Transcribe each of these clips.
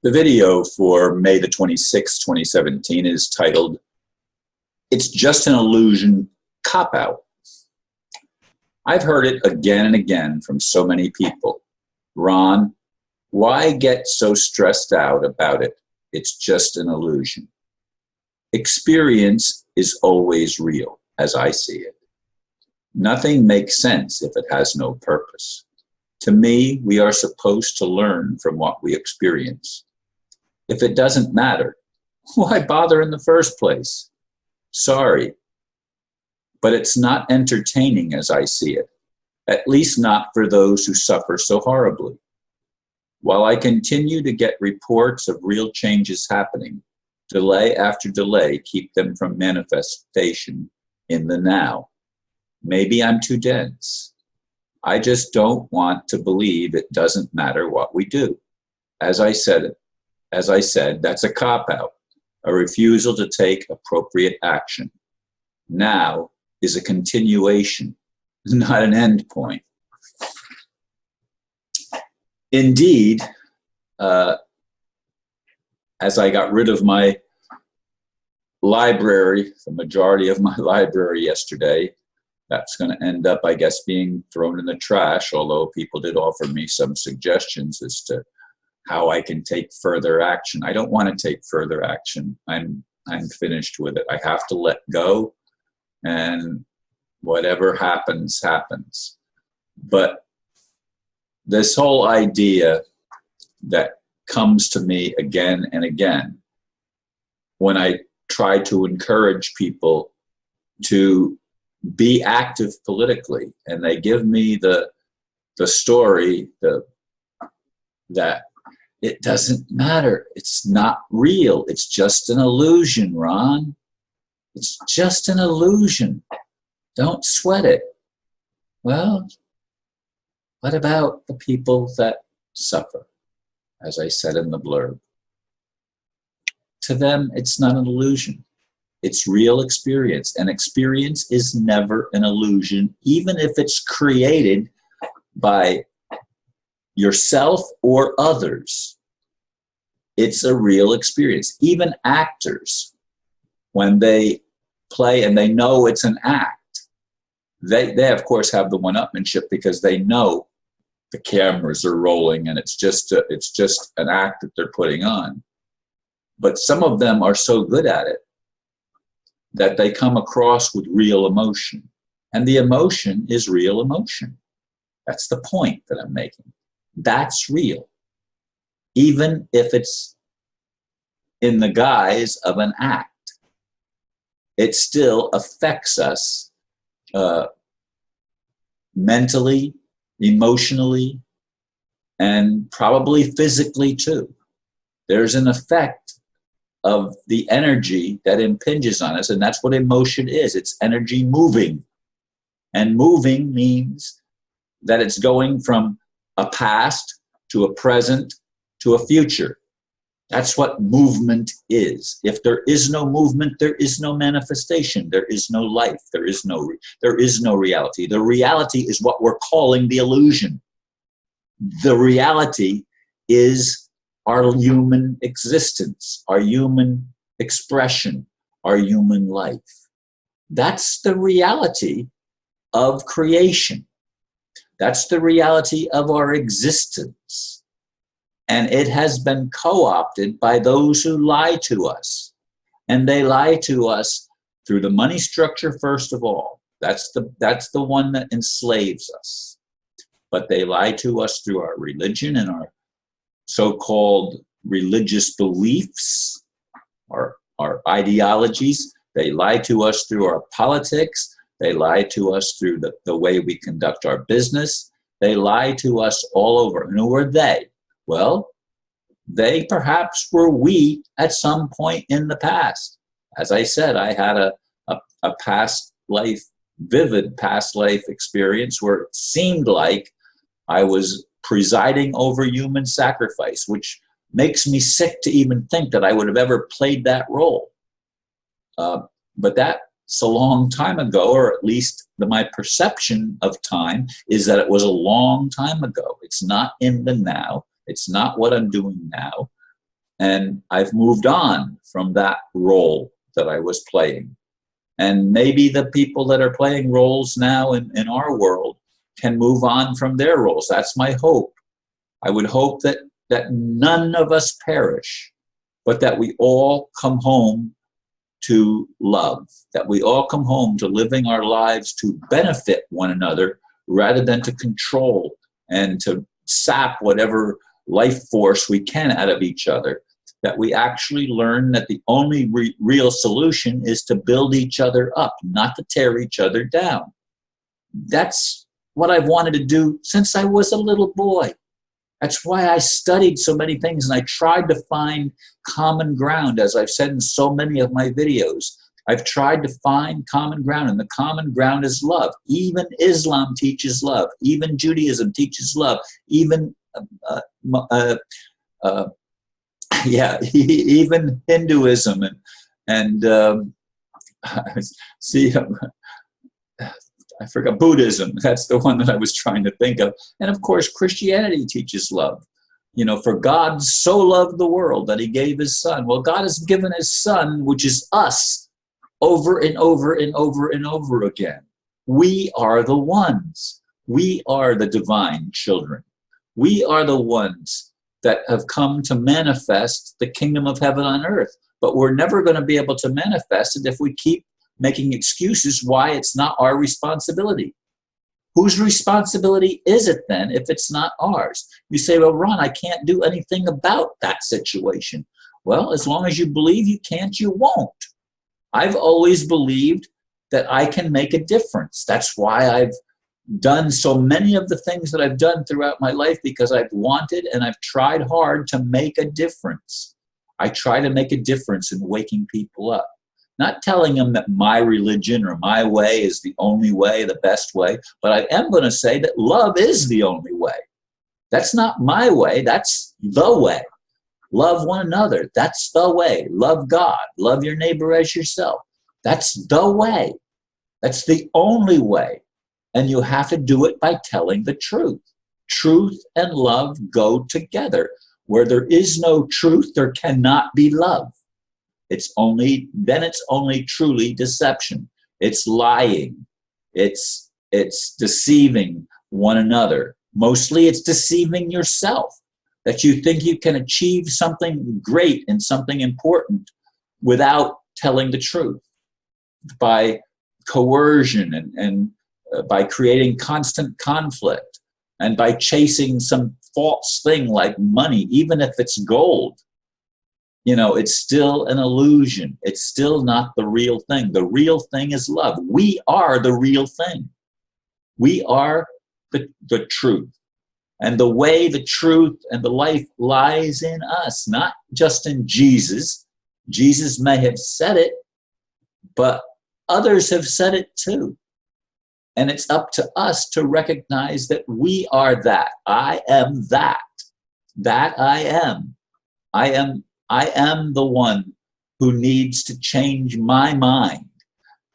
The video for May the 26th, 2017 is titled, "It's Just an Illusion Cop-Out." I've heard it again and again from so many people. Ron, why get so stressed out about it? It's just an illusion. Experience is always real, as I see it. Nothing makes sense if it has no purpose. To me, we are supposed to learn from what we experience. If it doesn't matter, why bother in the first place? Sorry, but it's not entertaining as I see it, at least not for those who suffer so horribly. While I continue to get reports of real changes happening, delay after delay keep them from manifestation in the now. Maybe I'm too dense. I just don't want to believe it doesn't matter what we do. As I said, that's a cop-out, a refusal to take appropriate action. Now is a continuation, not an end point. Indeed, as I got rid of my library, the majority of my library yesterday, that's going to end up, I guess, being thrown in the trash, although people did offer me some suggestions as to how I can take further action. I don't want to take further action. I'm finished with it. I have to let go, and whatever happens, happens. But this whole idea that comes to me again and again when I try to encourage people to be active politically, and they give me the story that it doesn't matter. It's not real. It's just an illusion, Ron. It's just an illusion. Don't sweat it. Well, what about the people that suffer? As I said in the blurb, to them, it's not an illusion. It's real experience, and experience is never an illusion, even if it's created by yourself or others. It's a real experience. Even actors, when they play and they know it's an act, they of course have the one-upmanship because they know the cameras are rolling and it's just an act that they're putting on. But some of them are so good at it that they come across with real emotion. And the emotion is real emotion. That's the point that I'm making. That's real. Even if it's in the guise of an act, it still affects us mentally, emotionally, and probably physically too. There's an effect of the energy that impinges on us, and that's what emotion is. It's energy moving. And moving means that it's going from a past to a present to a future. That's what movement is. If there is no movement, there is no manifestation. There is no life. There is no reality. The reality is what we're calling the illusion. The reality is our human existence, our human expression, our human life. That's the reality of creation. That's the reality of our existence. And it has been co-opted by those who lie to us. And they lie to us through the money structure, first of all. That's the one that enslaves us. But they lie to us through our religion and our so-called religious beliefs, our ideologies. They lie to us through our politics. They lie to us through the way we conduct our business. They lie to us all over. And who are they? Well, they perhaps were we at some point in the past. As I said, I had a past life, vivid past life experience where it seemed like I was presiding over human sacrifice, which makes me sick to even think that I would have ever played that role. But that's a long time ago, or at least my perception of time is that it was a long time ago. It's not in the now. It's not what I'm doing now. And I've moved on from that role that I was playing. And maybe the people that are playing roles now in our world can move on from their roles. That's my hope. I would hope that none of us perish, but that we all come home to love, that we all come home to living our lives to benefit one another rather than to control and to sap whatever life force we can out of each other. That we actually learn that the only real solution is to build each other up, not to tear each other down. That's what I've wanted to do since I was a little boy. That's why I studied so many things, and I tried to find common ground, as I've said in so many of my videos. I've tried to find common ground, and the common ground is love. Even Islam teaches love. Even Judaism teaches love. Even even Hinduism and see, I forgot Buddhism. That's the one that I was trying to think of. And of course, Christianity teaches love. You know, for God so loved the world that he gave his son. Well, God has given his son, which is us, over and over and over and over again. We are the ones. We are the divine children. We are the ones that have come to manifest the kingdom of heaven on earth. But we're never going to be able to manifest it if we keep making excuses why it's not our responsibility. Whose responsibility is it then if it's not ours? You say, well, Ron, I can't do anything about that situation. Well, as long as you believe you can't, you won't. I've always believed that I can make a difference. That's why I've done so many of the things that I've done throughout my life, because I've wanted and I've tried hard to make a difference. I try to make a difference in waking people up. Not telling them that my religion or my way is the only way, the best way, but I am going to say that love is the only way. That's not my way, that's the way. Love one another, that's the way. Love God, love your neighbor as yourself. That's the way. That's the only way. And you have to do it by telling the truth. Truth and love go together. Where there is no truth, there cannot be love. It's only truly deception. It's lying. It's deceiving one another. Mostly it's deceiving yourself, that you think you can achieve something great and something important without telling the truth, by coercion and by creating constant conflict, and by chasing some false thing like money, even if it's gold. You know, it's still an illusion. It's still not the real thing. The real thing is love. We are the real thing. We are the truth. And the way, the truth, and the life lies in us, not just in Jesus. Jesus may have said it, but others have said it too. And it's up to us to recognize that we are that. I am that. That I am. I am the one who needs to change my mind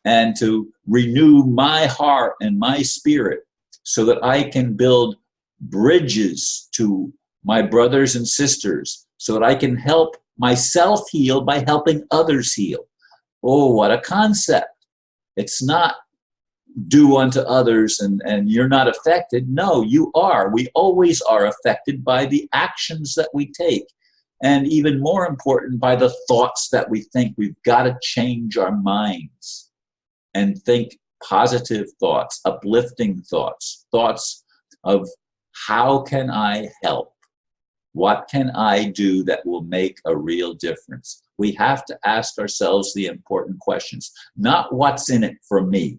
and to renew my heart and my spirit so that I can build bridges to my brothers and sisters, so that I can help myself heal by helping others heal. Oh, what a concept. It's not do unto others and you're not affected. No, you are. We always are affected by the actions that we take. And even more important, by the thoughts that we think. We've got to change our minds and think positive thoughts, uplifting thoughts, thoughts of how can I help? What can I do that will make a real difference? We have to ask ourselves the important questions, not what's in it for me,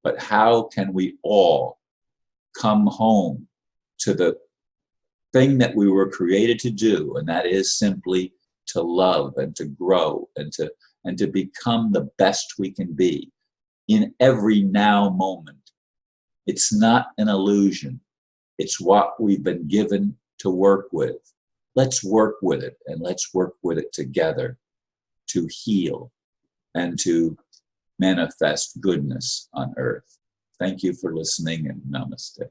but how can we all come home to the thing that we were created to do, and that is simply to love and to grow and to become the best we can be in every now moment. It's not an illusion. It's what we've been given to work with. Let's work with it, and let's work with it together to heal and to manifest goodness on earth. Thank you for listening, and namaste.